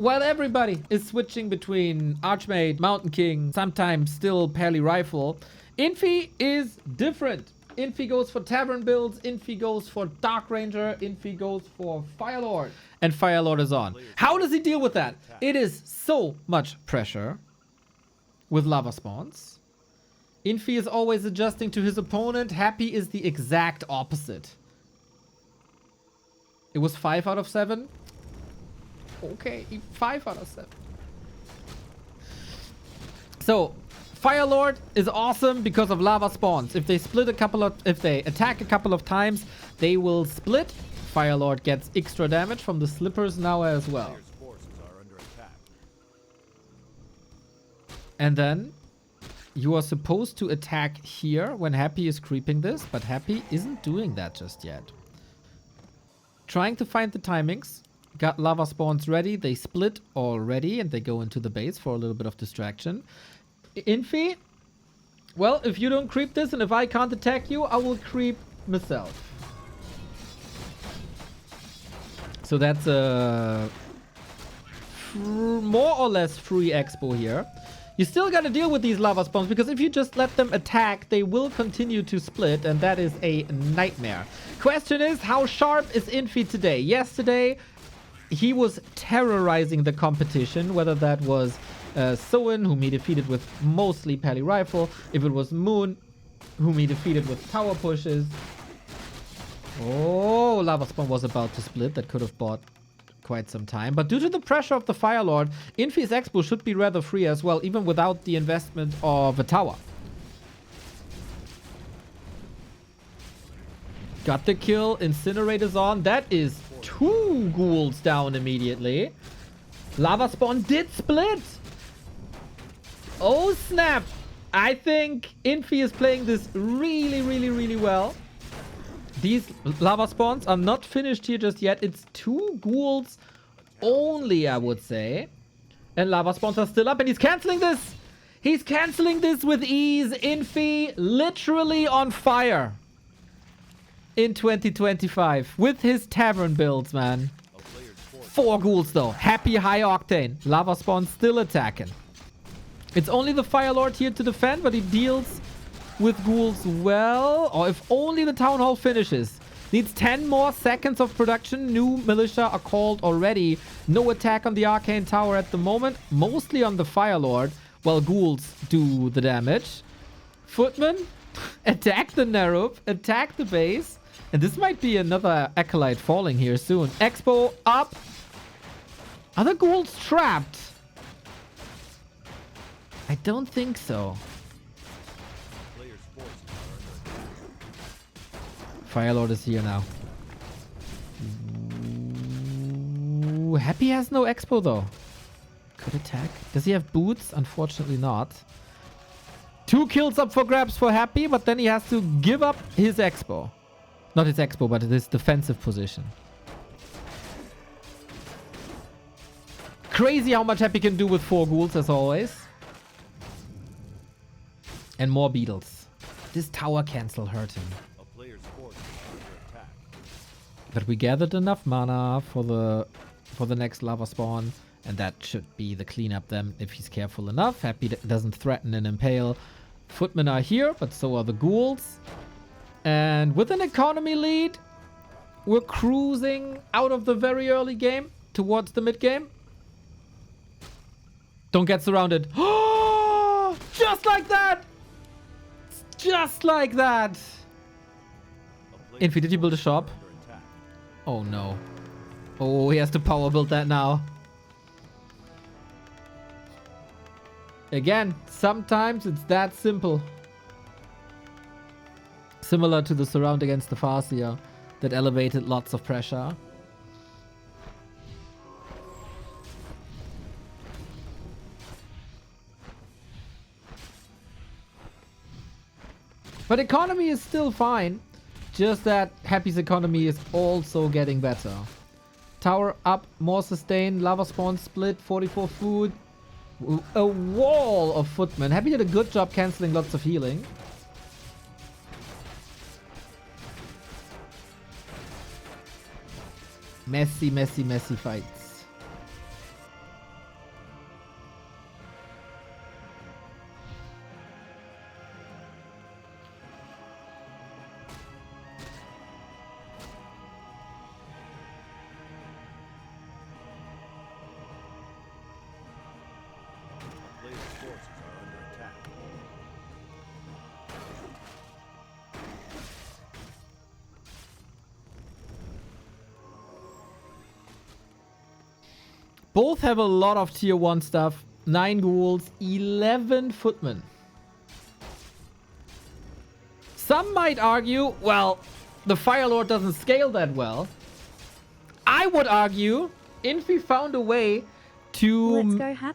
While everybody is switching between Archmage, Mountain King, sometimes still Pally Rifle, Infi is different. Infi goes for Tavern builds, Infi goes for Dark Ranger, Infi goes for Fire Lord. And Fire Lord is on. How does he deal with that? It is so much pressure with lava spawns. Infi is always adjusting to his opponent. Happy is the exact opposite. It was 5 out of 7. Okay, 5 out of 7. So, Fire Lord is awesome because of lava spawns. If they attack a couple of times, they will split. Fire Lord gets extra damage from the slippers now as well. And then you are supposed to attack here when Happy is creeping this, but Happy isn't doing that just yet. Trying to find the timings. Got lava spawns ready. They split already and they go into the base for a little bit of distraction. Infi, well, if you don't creep this and if I can't attack you, I will creep myself. So that's a more or less free expo here. You still got to deal with these lava spawns because if you just let them attack, they will continue to split and that is a nightmare. Question is, how sharp is Infi today? Yesterday, he was terrorizing the competition, whether that was Soin, whom he defeated with mostly Pally Rifle, if it was Moon, whom he defeated with tower pushes. Oh, Lava Spawn was about to split. That could have bought quite some time. But due to the pressure of the Fire Lord, Infi's Expo should be rather free as well, even without the investment of a tower. Got the kill. Incinerators on. That is 2 ghouls down immediately. Lava Spawn did split. Oh, snap. I think Infi is playing this really well. These lava spawns are not finished here just yet. It's 2 ghouls only, I would say. And lava spawns are still up and he's canceling this. He's canceling this with ease. Infi literally on fire in 2025 with his tavern builds, man. 4 ghouls though. Happy high octane. Lava spawn still attacking. It's only the Fire Lord here to defend, but he deals with ghouls well. Or if only the Town Hall finishes. Needs 10 more seconds of production. New militia are called already. No attack on the Arcane Tower at the moment. Mostly on the Fire Lord, while ghouls do the damage. Footman, attack the Nerup. Attack the base. And this might be another Acolyte falling here soon. Expo up. Are the ghouls trapped? I don't think so. Fire Lord is here now. Ooh, Happy has no expo though. Could attack. Does he have boots? Unfortunately not. 2 kills up for grabs for Happy, but then he has to give up his expo. Not his expo, but his defensive position. Crazy how much Happy can do with 4 ghouls as always. And more beetles. This tower cancel hurt him. But we gathered enough mana for the next lava spawn. And that should be the cleanup then if he's careful enough. Happy doesn't threaten and impale. Footmen are here, but so are the ghouls. And with an economy lead, we're cruising out of the very early game towards the mid game. Don't get surrounded. Oh, just like that. Just like that. Infi, did you build a shop? Oh no. Oh, he has to power build that now. Again, sometimes it's that simple. Similar to the surround against the Farseer that elevated lots of pressure. But economy is still fine. Just that Happy's economy is also getting better. Tower up, more sustain, lava spawn split, 44 food. A wall of footmen. Happy did a good job cancelling lots of healing. Messy fights. Both have a lot of tier 1 stuff. 9 ghouls, 11 footmen. Some might argue, well, the Fire Lord doesn't scale that well. I would argue Infi found a way to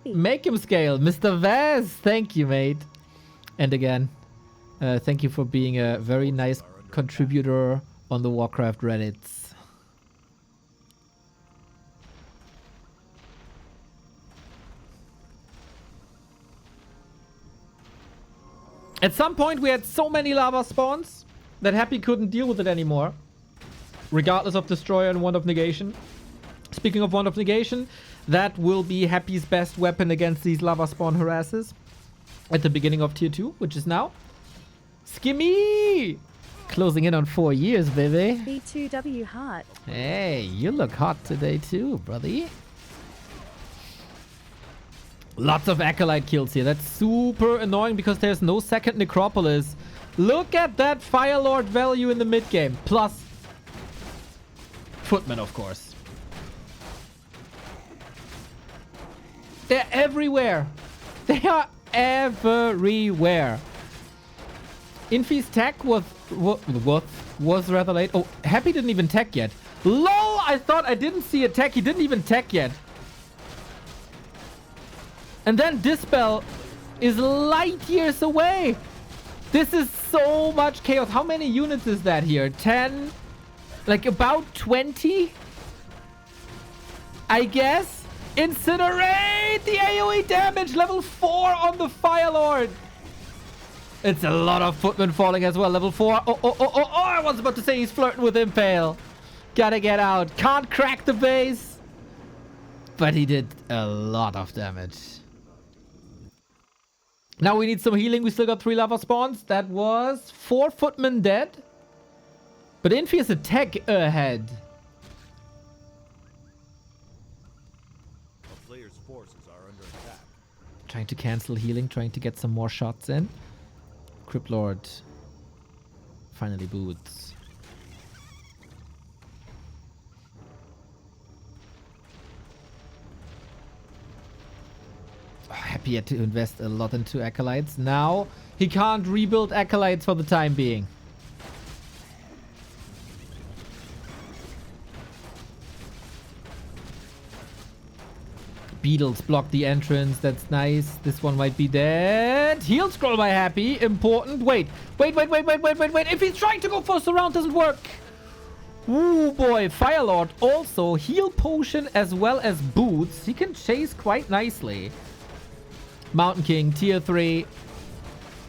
make him scale. Mr. Vaz, thank you, mate. And again, thank you for being a very nice contributor on the Warcraft Reddits. At some point, we had so many lava spawns that Happy couldn't deal with it anymore, regardless of Destroyer and Wand of Negation. Speaking of Wand of Negation, that will be Happy's best weapon against these lava spawn harasses at the beginning of tier 2, which is now. Skimmy! Closing in on 4 years, baby. B2W hot. Hey, you look hot today too, brother. Lots of Acolyte kills here. That's super annoying because there's no second Necropolis. Look at that Fire Lord value in the mid game. Plus Footman, of course. They're everywhere. They are everywhere. Infi's tech was rather late. Oh, Happy didn't even tech yet. LOL! I thought I didn't see a tech. He didn't even tech yet. And then Dispel is light years away. This is so much chaos. How many units is that here? 10? Like about 20? I guess. Incinerate! The AoE damage! Level 4 on the Fire Lord. It's a lot of footmen falling as well. Level 4. Oh, I was about to say he's flirting with Impale. Gotta get out. Can't crack the base. But he did a lot of damage. Now we need some healing. We still got 3 lava spawns. That was 4 footmen dead. But Infi is a tech ahead. A player's forces are under attack. Trying to cancel healing. Trying to get some more shots in. Crypt Lord finally boots. Happy had to invest a lot into Acolytes. Now he can't rebuild Acolytes for the time being. Beetles block the entrance. That's nice. This one might be dead. Heal scroll by Happy. Important. Wait. If he's trying to go first round, doesn't work. Ooh, boy. Fire Lord also heal potion as well as boots. He can chase quite nicely. Mountain King, tier 3.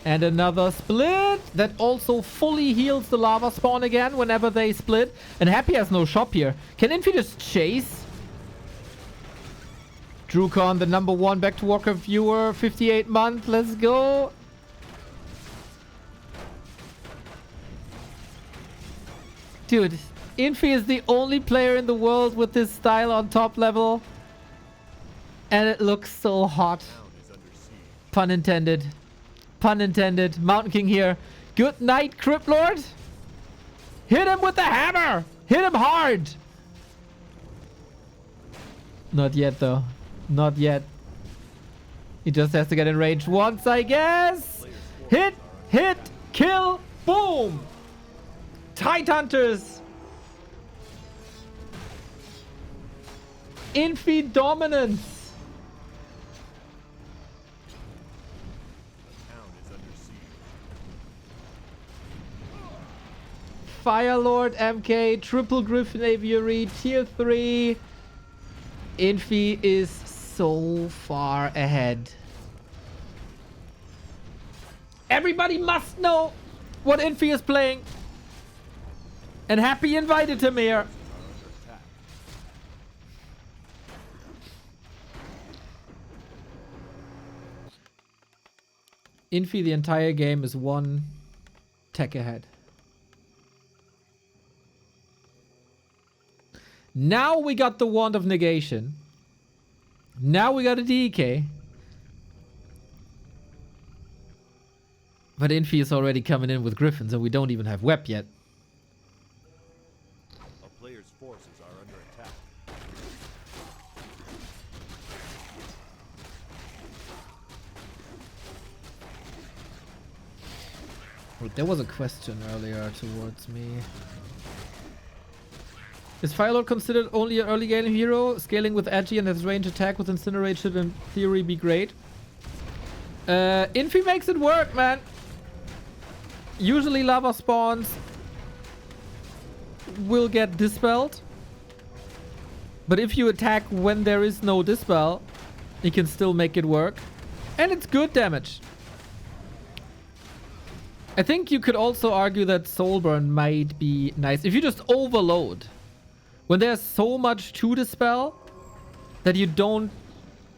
And another split that also fully heals the lava spawn again whenever they split. And Happy has no shop here. Can Infi just chase? Drukon, the #1 back to Warcraft viewer, 58 month. Let's go. Dude, Infi is the only player in the world with this style on top level. And it looks so hot. Pun intended. Pun intended. Mountain King here. Good night, Crypt Lord. Hit him with the hammer. Hit him hard. Not yet, though. Not yet. He just has to get in range once, I guess. Hit, kill, boom. Tide Hunters. Infi dominance. Fire Lord, MK, triple Griffin Aviary, tier 3. Infi is so far ahead. Everybody must know what Infi is playing. And Happy invited him here. Infi the entire game is 1 tech ahead. Now we got the Wand of Negation. Now we got a DK. But Infi is already coming in with Griffins and we don't even have Web yet. A player's forces are under attack. Wait, there was a question earlier towards me. Is Firelord considered only an early game hero? Scaling with Agi and his range attack with Incinerate should in theory be great. Infi makes it work, man. Usually lava spawns will get dispelled. But if you attack when there is no dispel, you can still make it work. And it's good damage. I think you could also argue that Soulburn might be nice. If you just overload. When there's so much to dispel that you don't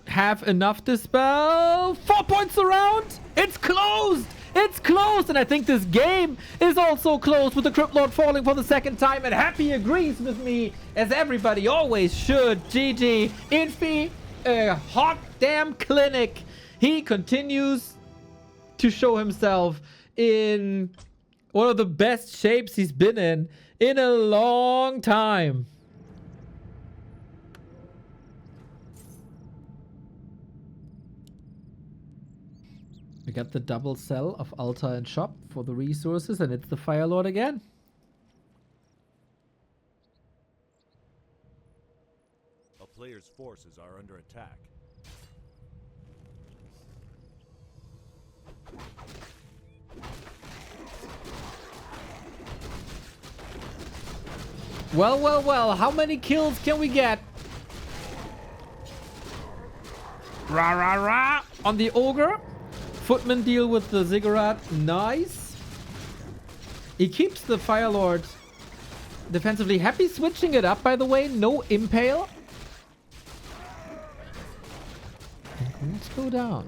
have enough dispel. 4 points around. It's closed. It's closed. And I think this game is also closed with the Crypt Lord falling for the second time. And Happy agrees with me, as everybody always should. GG. Infi, a hot damn clinic. He continues to show himself in one of the best shapes he's been in a long time. We got the double sell of Altar and Shop for the resources, and it's the Firelord again. A player's forces are under attack. Well, well, well. How many kills can we get? Rah, rah, rah. On the Ogre. Footman deal with the Ziggurat. Nice. He keeps the Firelord defensively. Happy switching it up, by the way. No Impale. And let's go down.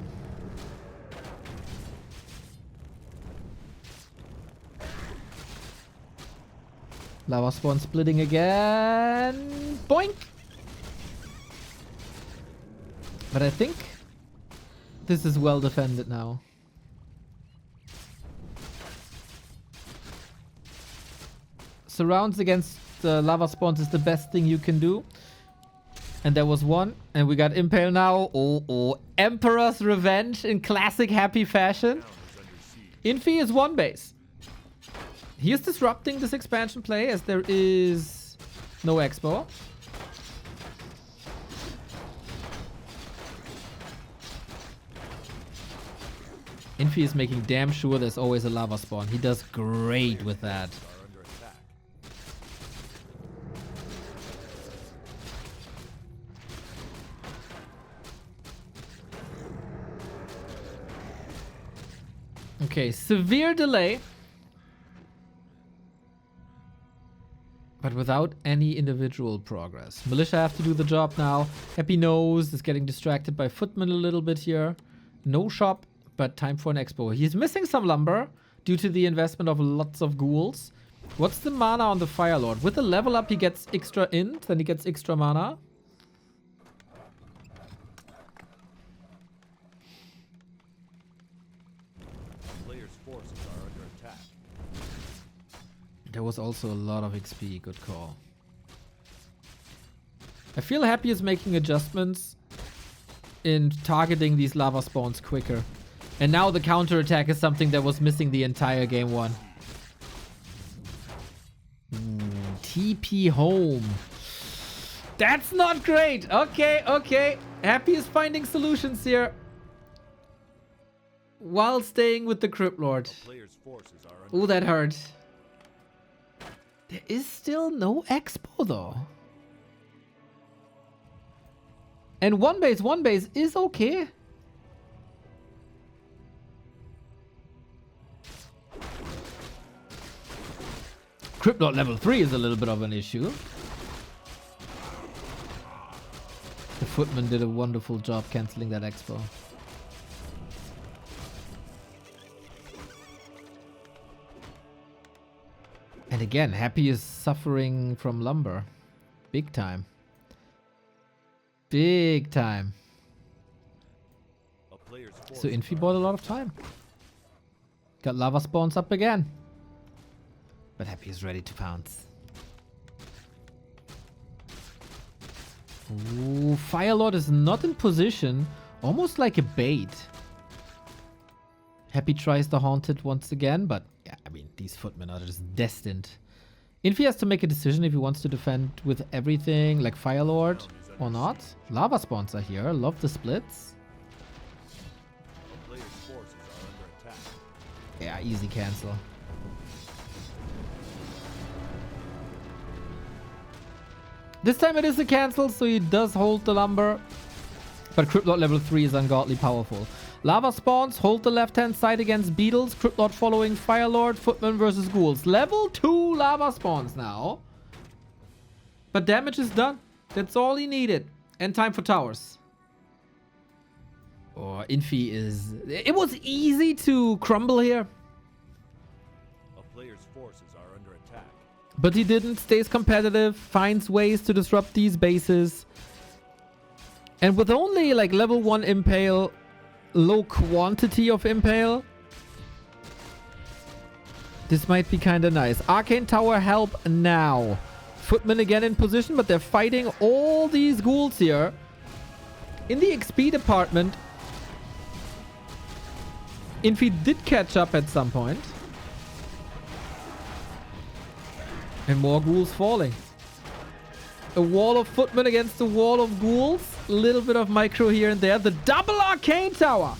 Lava spawn splitting again. Boink. But I think this is well defended now. Surrounds against lava spawns is the best thing you can do. And there was one. And we got Impale now. Oh. Emperor's Revenge in classic Happy fashion. Infi is one base. He is disrupting this expansion play as there is no expo. Infi is making damn sure there's always a lava spawn. He does great with that. Okay, severe delay. But without any individual progress. Militia have to do the job now. Happy Nose is getting distracted by Footman a little bit here. No shop, but time for an expo. He's missing some lumber due to the investment of lots of ghouls. What's the mana on the Firelord? With the level up, he gets extra int, then he gets extra mana. Players' forces are under attack. There was also a lot of XP. Good call. I feel Happy is making adjustments in targeting these lava spawns quicker. And now the counterattack is something that was missing the entire game one. TP home. That's not great. Okay. Happy is finding solutions here. While staying with the Crypt Lord. Players' forces are under Ooh, that hurt. There is still no expo though. And one base is okay. Crypt Lord level 3 is a little bit of an issue. The Footman did a wonderful job cancelling that expo. And again, Happy is suffering from lumber. Big time. Big time. a player's So forces Infi are bought a lot of time. Got lava spawns up again. But Happy is ready to pounce. Ooh, Firelord is not in position. Almost like a bait. Happy tries the Haunted once again, but Yeah, I mean, these footmen are just destined. Infi has to make a decision if he wants to defend with everything, like Fire Lord, or not. Lava spawns are here. Love the splits. A player's forces are under attack. Yeah, easy cancel. This time it is a cancel, so he does hold the lumber. But Crypt Lord level 3 is ungodly powerful. Lava spawns, hold the left-hand side against beetles. Crypt Lord following Fire Lord, Footman versus ghouls. Level 2 lava spawns now. But damage is done. That's all he needed. And time for towers. Oh, Infi is... It was easy to crumble here. A player's forces are under attack. But he didn't. Stays competitive. Finds ways to disrupt these bases. And with only like level 1 Impale, low quantity of Impale, this might be kind of nice. Arcane Tower help now. Footmen again in position, but they're fighting all these ghouls here. In the XP department, Infi did catch up at some point. And more ghouls falling. A wall of footmen against a wall of ghouls. A little bit of micro here and there. The double Arcane Tower.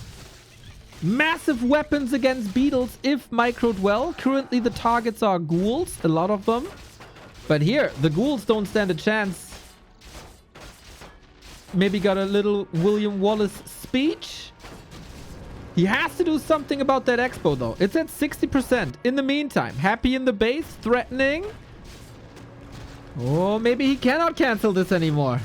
Massive weapons against beetles if microed well. Currently the targets are ghouls. A lot of them. But here, the ghouls don't stand a chance. Maybe got a little William Wallace speech. He has to do something about that expo though. It's at 60%. In the meantime, happy in the base, threatening. Oh, maybe he cannot cancel this anymore.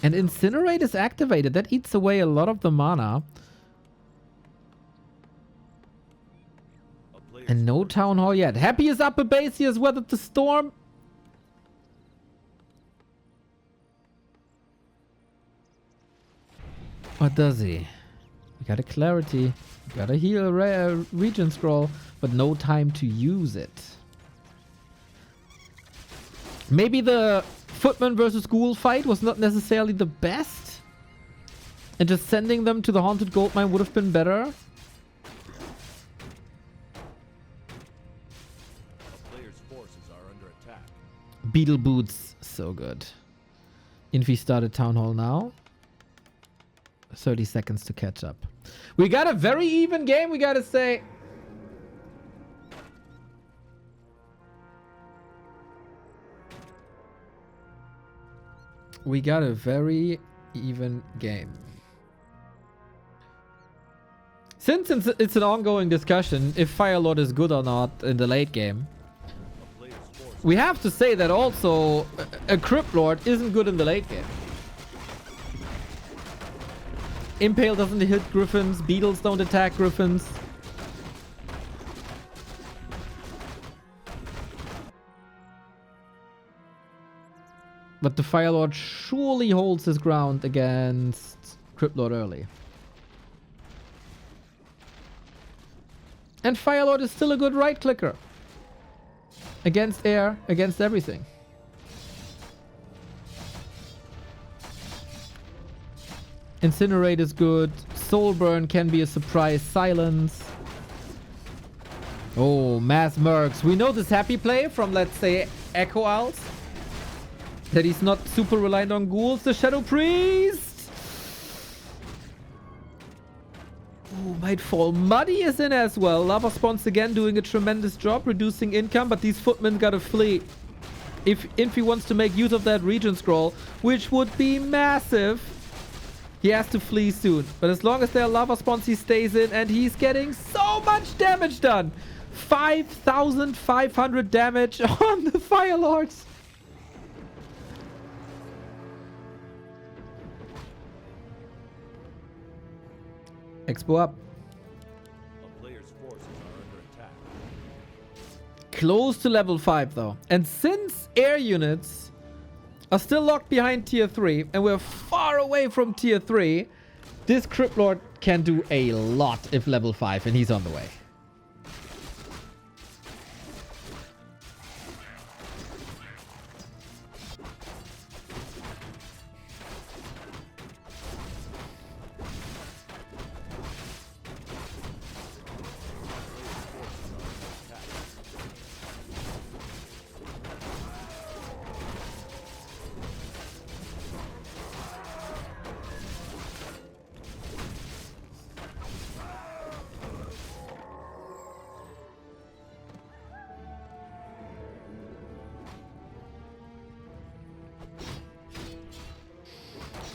And Incinerate is activated. That eats away a lot of the mana. And no Town Hall yet. Happy is up a base. He has weathered the storm. Or does he? We got a Clarity. We got a heal rare region scroll. But no time to use it. Maybe the Footman versus Ghoul fight was not necessarily the best. And just sending them to the Haunted Goldmine would have been better. Beetle Boots. So good. Infi started Town Hall now. 30 seconds to catch up. We got a very even game, we gotta say. We got a very even game. Since it's an ongoing discussion if Fire Lord is good or not in the late game, we have to say that also a Crypt Lord isn't good in the late game. Impale doesn't hit Griffins. Beetles don't attack Griffins. But the Fire Lord surely holds his ground against Crypt Lord early. And Fire Lord is still a good right clicker. Against air, against everything. Incinerate is good. Soul Burn can be a surprise. Silence. Oh, Mass Mercs. We know this happy play from, let's say, Echo Owls. That he's not super reliant on ghouls. The Shadow Priest. Oh, might fall. Muddy is in as well. Lava Spawns again doing a tremendous job. Reducing income, but these footmen gotta flee. If Infi wants to make use of that region scroll, which would be massive, he has to flee soon. But as long as there are lava spawns, he stays in and he's getting so much damage done. 5,500 damage on the Fire Lords. Expo up. A player's forces are under attack. Close to level 5 though. And since air units are still locked behind tier 3 and we're far away from tier 3, this Crypt Lord can do a lot if level 5 and he's on the way.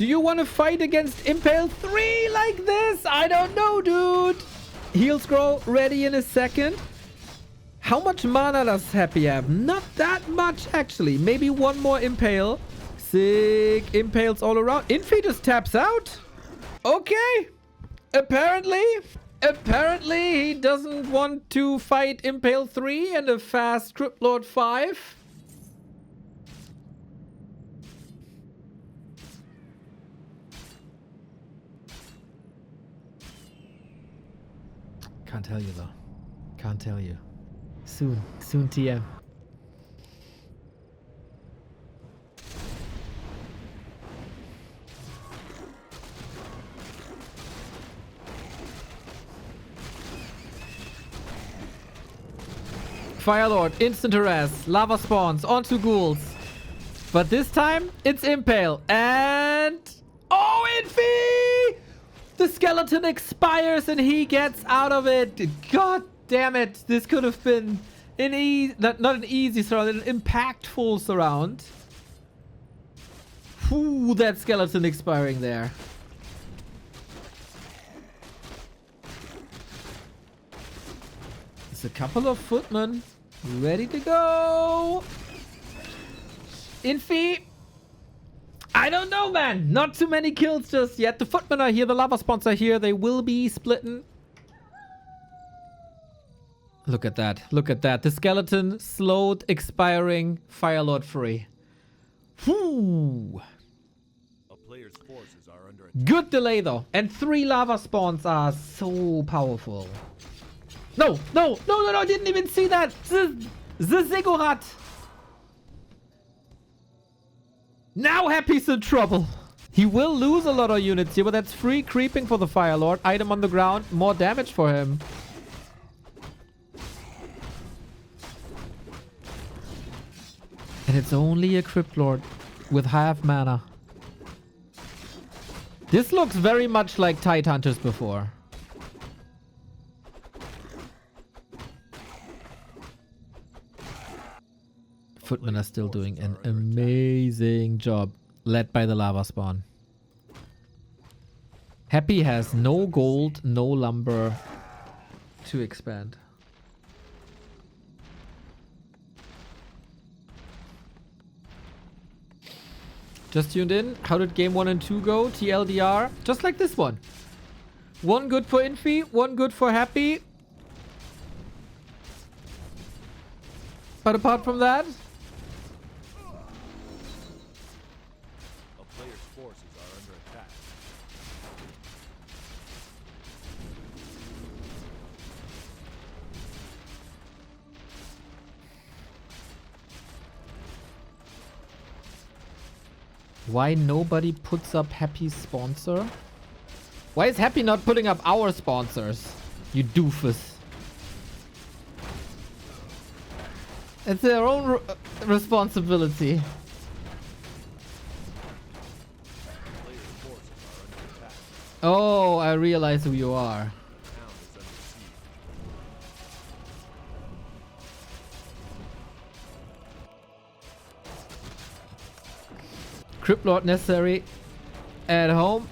Do you want to fight against Impale 3 like this? I don't know, dude. Heal scroll ready in a second. How much mana does Happy have? Not that much, actually. Maybe one more Impale. Sick Impales all around. Infi just taps out. Okay. Apparently he doesn't want to fight Impale 3 and a fast Crypt Lord 5. Can't tell you though. Can't tell you. Soon TM. Fire Lord, instant harass, lava spawns onto ghouls. But this time, it's Impale. And... oh, Infi! The skeleton expires and he gets out of it. God damn it. This could have been an not an easy surround, an impactful surround. Ooh, that skeleton expiring there. A couple of footmen ready to go. Infi. I don't know, man. Not too many kills just yet. The footmen are here. The lava spawns are here. They will be splitting. Look at that. Look at that. The skeleton slowed, expiring. Fire Lord free. Whew. A player's forces are under attack. Good delay, though. And 3 lava spawns are so powerful. No, I didn't even see that. The Ziggurat. Now Happy's in trouble. He will lose a lot of units here, but that's free creeping for the Fire Lord. Item on the ground, more damage for him. And it's only a Crypt Lord with half mana. This looks very much like Tide Hunters before. Footmen are still doing an amazing job, led by the lava spawn. Happy has no gold, no lumber to expand. Just tuned in. How did game 1 and 2 go? TLDR. Just like this one. One good for Infi, one good for Happy. But apart from that, A player's forces are under attack. why nobody puts up Happy's sponsor? Why is Happy not putting up our sponsors? You doofus. It's their own responsibility. Player's forces are under attack. Oh, I realize who you are. Town is under siege. Crypt Lord necessary at home.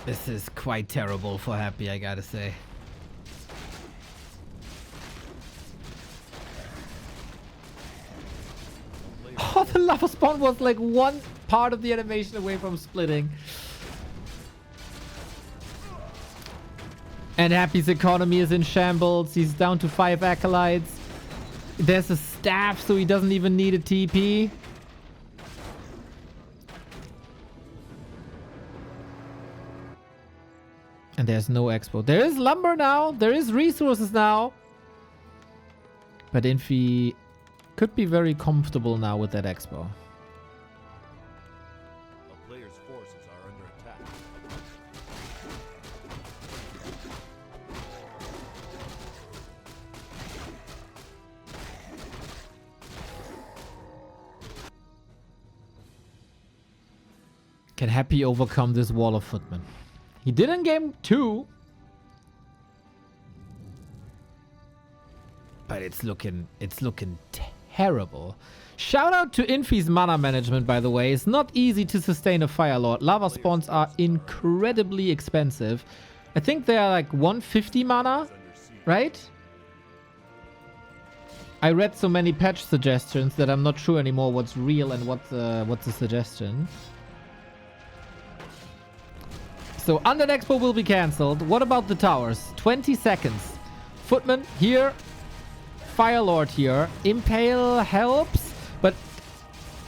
This is quite terrible for Happy, I gotta say. Oh, the lava spawn was like one part of the animation away from splitting. And Happy's economy is in shambles. He's down to 5 acolytes. There's a staff, so he doesn't even need a TP. And there's no expo. There is lumber now. There is resources now. But Infi could be very comfortable now with that expo. A player's forces are under attack. Can Happy overcome this wall of footmen? He did in game 2. but it's looking terrible. Shout out to Infi's mana management, by the way. It's not easy to sustain a Fire Lord. Lava spawns are incredibly expensive. I think they are like 150 mana, right? I read so many patch suggestions that I'm not sure anymore what's real and what's a suggestion. So Undead Expo will be cancelled. What about the towers? 20 seconds. Footman here. Fire Lord here. Impale helps. But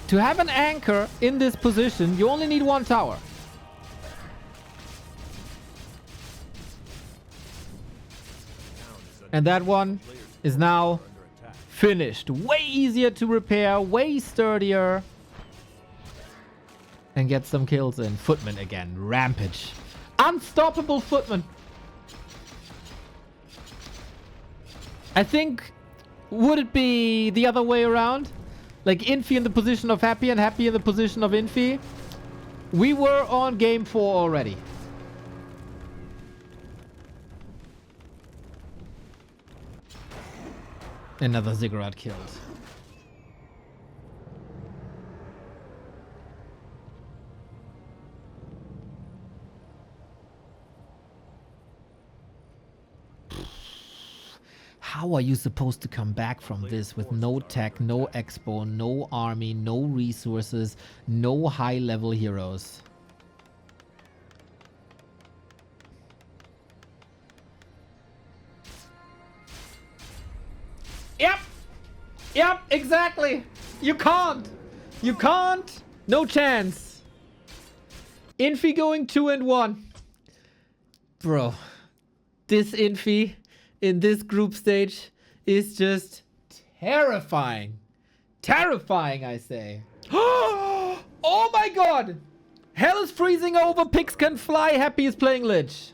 to have an anchor in this position, you only need one tower. And that one is now finished. Way easier to repair. Way sturdier. And get some kills in. Footman again. Rampage. Unstoppable Footman. I think, would it be the other way around? Like Infi in the position of Happy and Happy in the position of Infi? We were on game 4 already. Another Ziggurat killed. How are you supposed to come back from this with no tech, no expo, no army, no resources, no high-level heroes? Yep! Yep, exactly! You can't! You can't! No chance! Infi going 2-1. Bro. This Infi in this group stage is just terrifying. Terrifying, I say. Oh my god! Hell is freezing over, pigs can fly, Happy is playing Lich.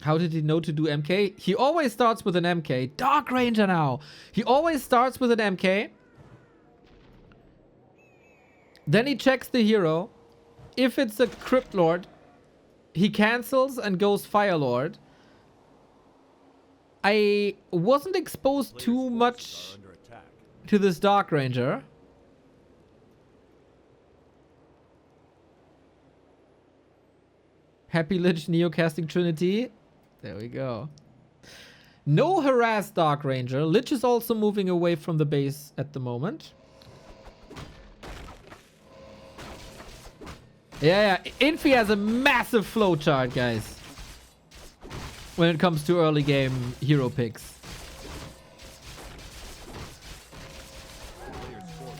How did he know to do MK? He always starts with an MK. Dark Ranger now. He always starts with an MK. Then he checks the hero. If it's a Crypt Lord, he cancels and goes Fire Lord. I wasn't exposed too much to this Dark Ranger. Happy Lich Neocasting Trinity. There we go. No harass Dark Ranger. Lich is also moving away from the base at the moment. Yeah. Infi has a massive flowchart, guys, when it comes to early game hero picks.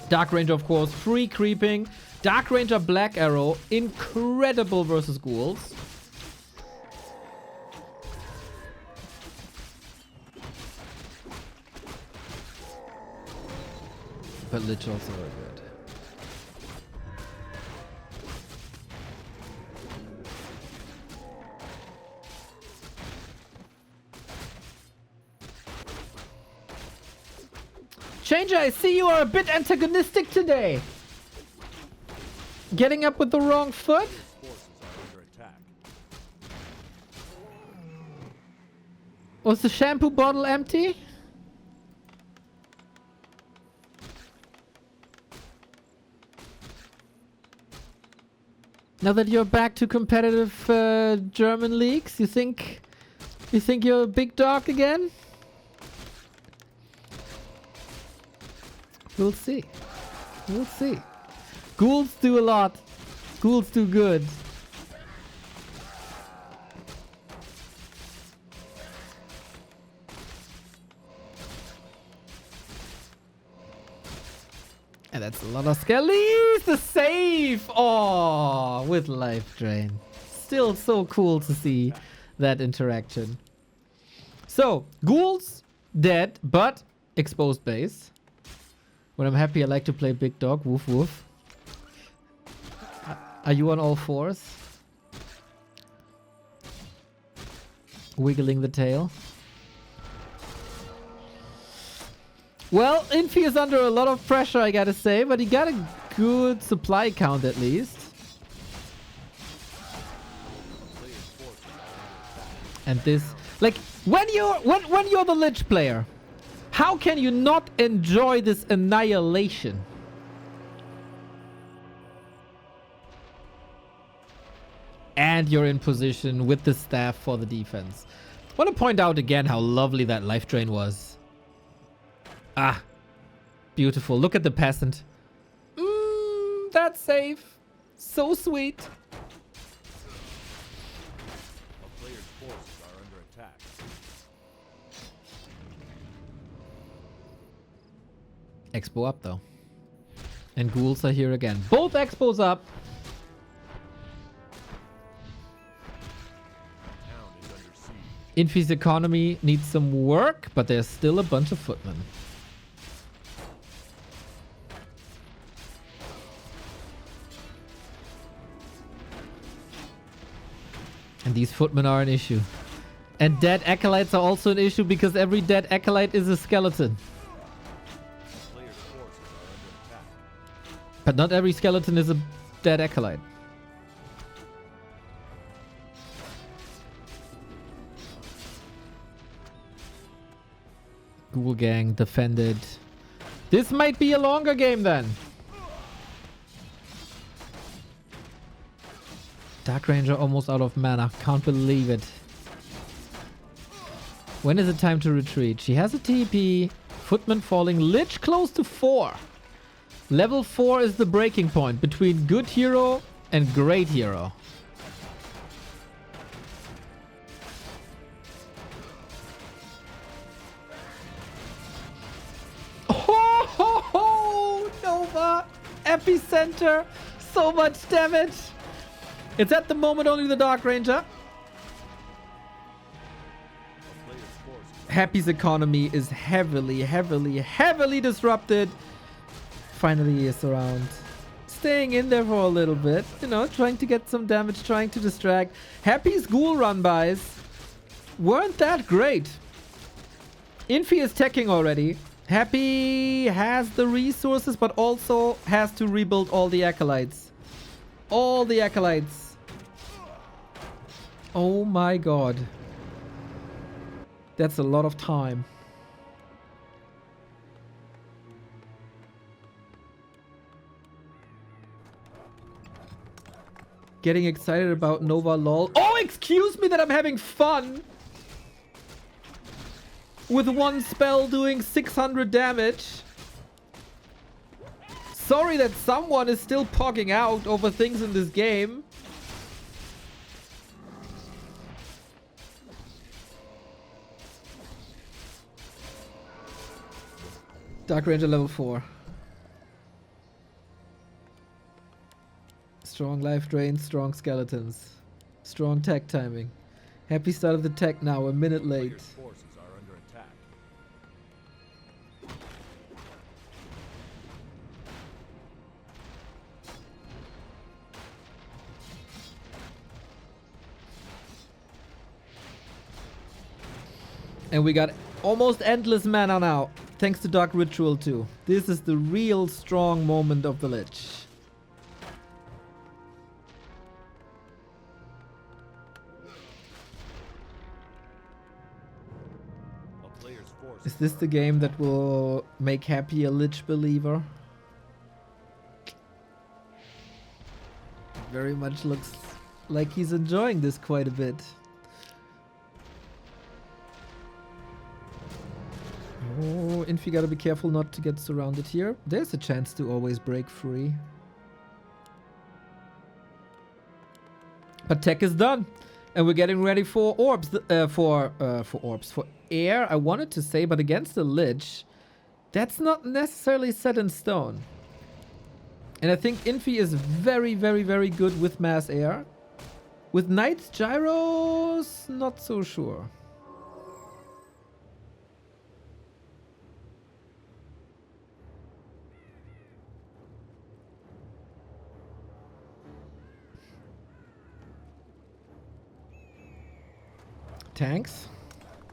Dark Ranger, of course, free creeping. Dark Ranger Black Arrow, incredible versus ghouls. But Lich also very good. Changer, I see you are a bit antagonistic today. Getting up with the wrong foot? Was the shampoo bottle empty? Now that you're back to competitive German leagues, you think you're a big dog again? We'll see. We'll see. Ghouls do a lot. Ghouls do good. And that's a lot of skellies. The save! Oh, with life drain. Still so cool to see that interaction. So, ghouls dead, but exposed base. When I'm happy, I like to play big dog. Woof woof. Are you on all fours? Wiggling the tail. Well, Infi is under a lot of pressure, I gotta say, but he got a good supply count at least. And this, like, when you're the Lich player, How can you not enjoy this annihilation? And you're in position with the staff for the defense. I want to point out again how lovely that life drain was. Ah, beautiful. Look at the peasant. That's safe. So sweet. A player's forces are under attack. Expo up though. And ghouls are here again. Both expos up. Town is under siege. Infi's economy needs some work, but there's still a bunch of footmen. And these footmen are an issue. And dead acolytes are also an issue because every dead acolyte is a skeleton. Player's forces are under attack. But not every skeleton is a dead acolyte. Ghoul gang defended. This might be a longer game then. Dark Ranger almost out of mana. Can't believe it. When is it time to retreat? She has a TP. Footman falling. Lich close to 4. Level 4 is the breaking point between good hero and great hero. Oh, ho, ho, Nova! Epicenter! So much damage! It's at the moment only the Dark Ranger. A player's forces Happy's economy is heavily disrupted. Finally he is around. Staying in there for a little bit. You know, trying to get some damage, trying to distract. Happy's ghoul run-bys weren't that great. Infi is teching already. Happy has the resources, but also has to rebuild all the acolytes. All the acolytes. Oh my god. That's a lot of time. Getting excited about Nova lol. Oh, excuse me that I'm having fun! With one spell doing 600 damage. Sorry that someone is still pogging out over things in this game. Dark Ranger level 4. Strong life drain, strong skeletons. Strong tech timing. Happy start of the tech now, a minute late. player's forces are under attack. And we got almost endless mana now, thanks to Dark Ritual too. This is the real strong moment of the Lich. A player's forces Is this the game that will make Happy a Lich believer? Very much looks like he's enjoying this quite a bit. Oh, Infi gotta be careful not to get surrounded here. There's a chance to always break free. But tech is done. And we're getting ready for orbs. For air, I wanted to say, but against the Lich, that's not necessarily set in stone. And I think Infi is very good with mass air. With Knight's Gyros, not so sure. Tanks?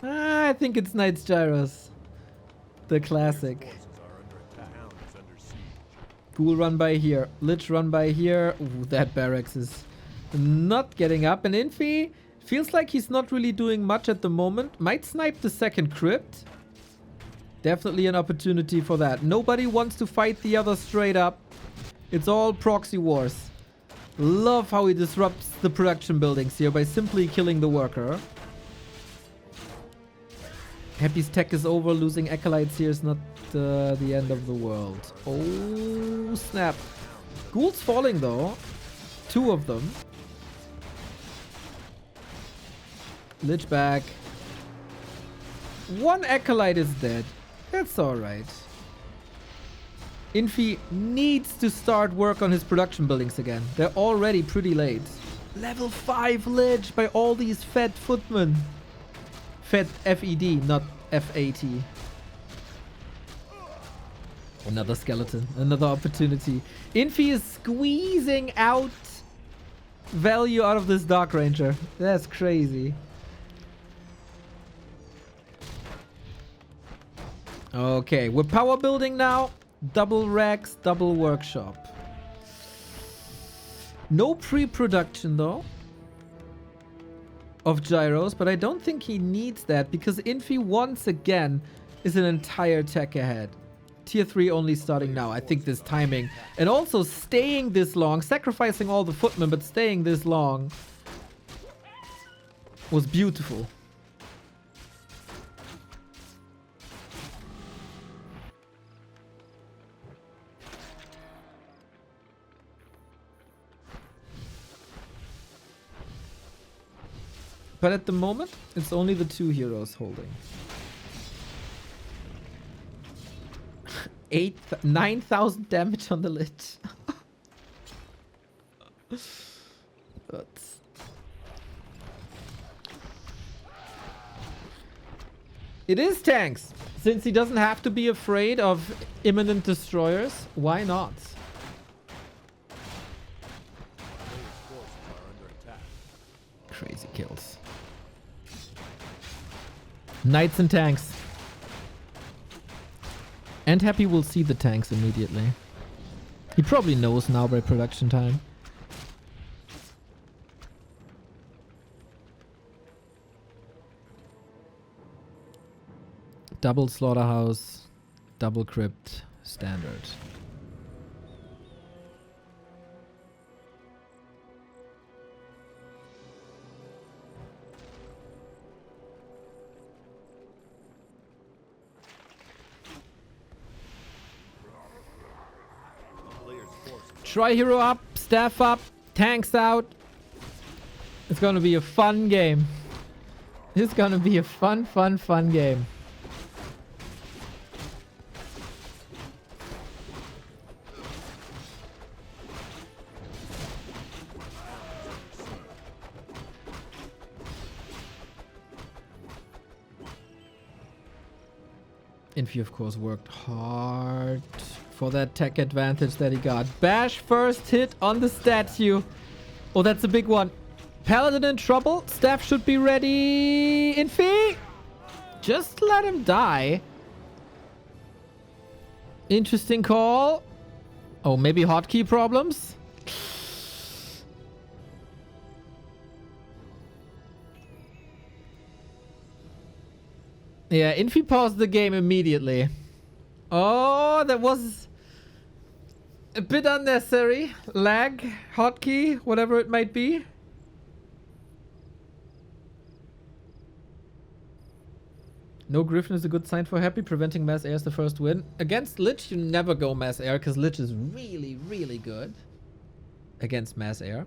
I think it's Knight's Gyros. The classic. forces are under attack. Town is under siege. Ghoul run by here. Lich run by here. Ooh, that barracks is not getting up. And Infi feels like he's not really doing much at the moment. Might snipe the second crypt. Definitely an opportunity for that. Nobody wants to fight the other straight up. It's all proxy wars. Love how he disrupts the production buildings here by simply killing the worker. Happy's tech is over. Losing acolytes here is not the end of the world. Oh, snap. Ghoul's falling though. 2 of them. Lich back. 1 acolyte is dead. That's alright. Infi needs to start work on his production buildings again. They're already pretty late. Level 5 Lich by all these fed footmen. Fed FED, not FAT. Another skeleton. Another opportunity. Infi is squeezing out value out of this Dark Ranger. That's crazy. Okay, we're power building now. Double racks, double workshop. No pre-production though of gyros, but I don't think he needs that because Infi once again is an entire tech ahead. Tier 3 only starting now. I think this timing and also staying this long, sacrificing all the footmen, but staying this long was beautiful. But at the moment, it's only the 2 heroes holding. 9,000 damage on the Lich. But it is tanks. Since he doesn't have to be afraid of imminent destroyers, why not? Crazy kills. Knights and tanks. And Happy will see the tanks immediately. He probably knows now by production time. Double slaughterhouse, double crypt, standard. Tri-hero up, staff up, tanks out. It's gonna be a fun game. It's gonna be a fun game. Infi, of course, worked hard for that tech advantage that he got. Bash first hit on the statue. Oh, that's a big one. Paladin in trouble. Staff should be ready. Infi! Just let him die. Interesting call. Oh, maybe hotkey problems? Yeah, Infi paused the game immediately. Oh, that was a bit unnecessary. Lag, hotkey, whatever it might be. No Griffin is a good sign for Happy. Preventing mass air is the first win. Against Lich, you never go mass air because Lich is really, really good against mass air.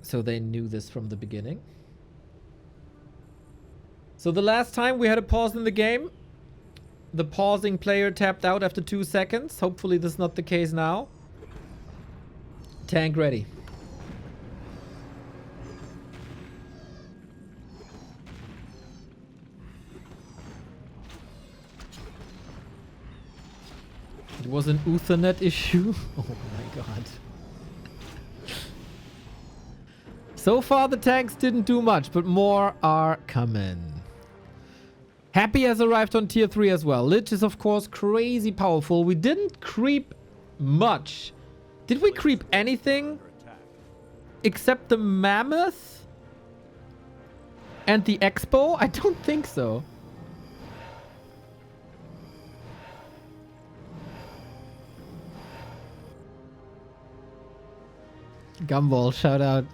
So they knew this from the beginning. So the last time we had a pause in the game, the pausing player tapped out after 2 seconds. Hopefully this is not the case now. Tank ready. It was an Ethernet issue. Oh my god. So far the tanks didn't do much, but more are coming. Happy has arrived on tier 3 as well. Lich is of course crazy powerful. We didn't creep much. Did we creep anything? Except the mammoth? And the expo? I don't think so. Gumball, shout out.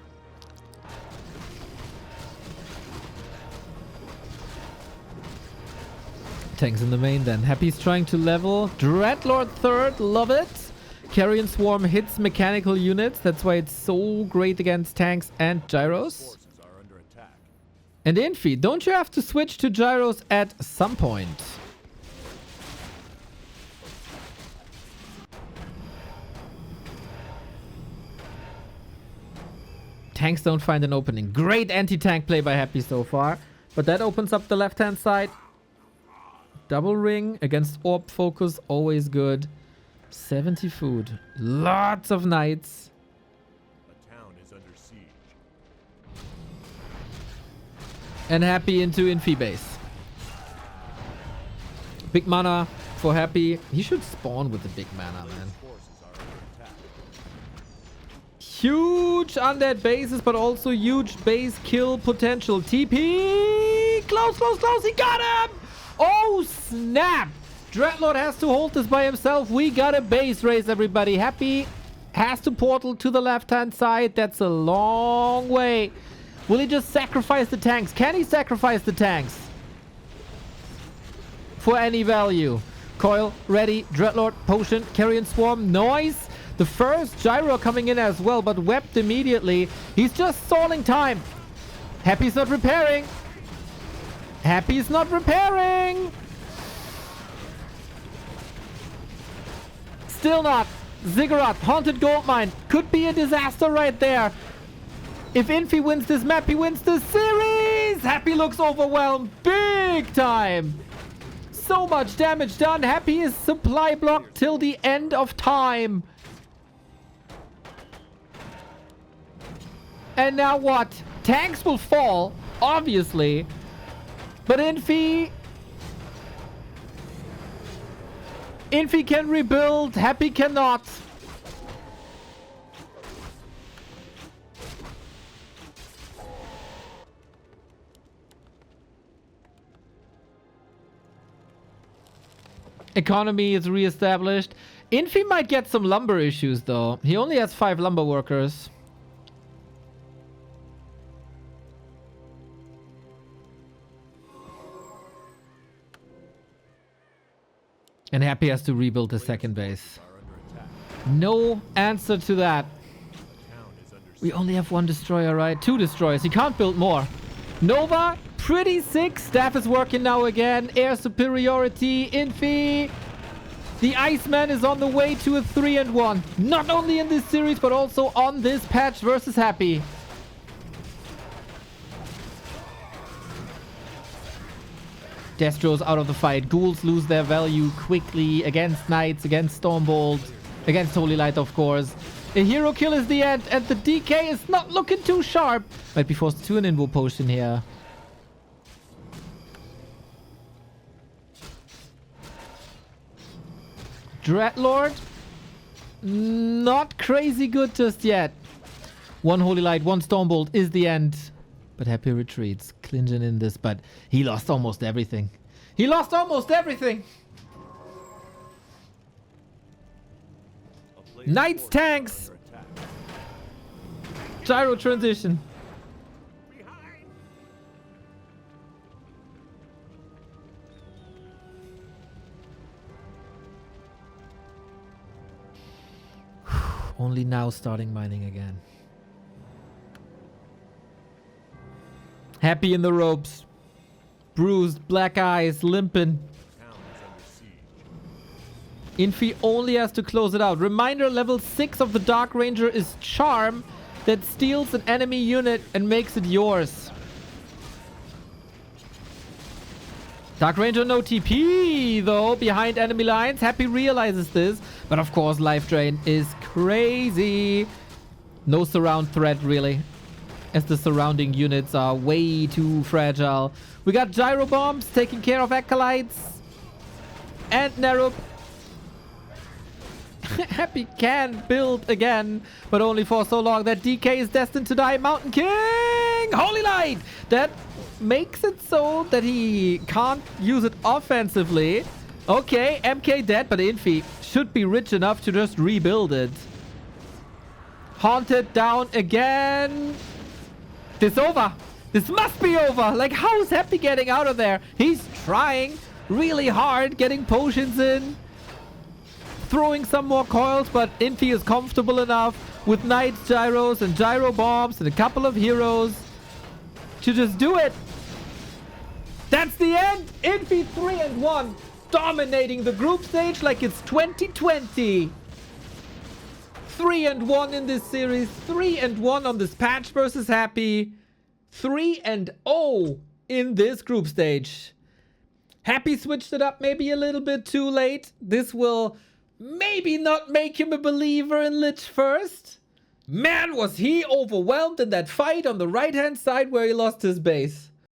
Tanks in the main then. Happy's trying to level. Dreadlord third, love it. Carrion Swarm hits mechanical units. That's why it's so great against tanks and gyros. Forces are under attack. And Infi, don't you have to switch to gyros at some point? Tanks don't find an opening. Great anti-tank play by Happy so far. But that opens up the left-hand side. Double ring against orb focus, always good. 70 food. Lots of knights. A town is under siege. And Happy into Infi base. Big mana for Happy. He should spawn with the big mana, man. Forces are under attack. Huge undead bases, but also huge base kill potential. TP! Close, close, close. He got him! Oh, snap! Dreadlord has to hold this by himself. We got a base race, everybody. Happy has to portal to the left-hand side. That's a long way. Will he just sacrifice the tanks? Can he sacrifice the tanks? For any value. Coil, ready. Dreadlord, potion, Carrion Swarm, noise. The first gyro coming in as well, but wept immediately. He's just stalling time. Happy's not repairing. Happy's not repairing. Still not. Ziggurat, Haunted Goldmine. Could be a disaster right there. If Infi wins this map, he wins the series. Happy looks overwhelmed big time. So much damage done. Happy is supply blocked till the end of time. And now what? Tanks will fall, obviously. But Infi can rebuild. Happy cannot. Economy is reestablished. Infi might get some lumber issues though. He only has 5 lumber workers. And Happy has to rebuild the second base. No answer to that. We only have 1 destroyer, right? 2 destroyers. He can't build more. Nova, pretty sick. Staff is working now again. Air superiority. Infi. The Iceman is on the way to a 3-1. Not only in this series, but also on this patch versus Happy. Destro's out of the fight. Ghouls lose their value quickly against Knights, against Stormbolt, against Holy Light, of course. A hero kill is the end, and the DK is not looking too sharp. Might be forced to an invo potion here. Dreadlord, not crazy good just yet. 1 Holy Light, 1 Stormbolt is the end. But Happy retreats. Clinching in this, but he lost almost everything. He lost almost everything. Knights, tanks. Gyro transition. Only now starting mining again. Happy in the ropes. Bruised, black eyes, limping. Infi only has to close it out. Reminder, level 6 of the Dark Ranger is Charm that steals an enemy unit and makes it yours. Dark Ranger no TP though behind enemy lines. Happy realizes this, but of course life drain is crazy. No surround threat really, as the surrounding units are way too fragile. We got gyro bombs taking care of acolytes and Nerup. Happy can build again, but only for so long that DK is destined to die. Mountain King! Holy Light! That makes it so that he can't use it offensively. Okay, MK dead, but Infi should be rich enough to just rebuild it. Haunted down again. This over. This must be over. Like, how is Happy getting out of there? He's trying really hard, getting potions in. Throwing some more coils, but Infi is comfortable enough with Knight Gyros and Gyro Bombs and a couple of heroes to just do it. That's the end. Infi 3-1. Dominating the group stage like it's 2020. 3-1 in this series. 3-1 on this patch versus Happy. 3-0 in this group stage. Happy switched it up maybe a little bit too late. This will maybe not make him a believer in Lich first. Man, was he overwhelmed in that fight on the right-hand side where he lost his base.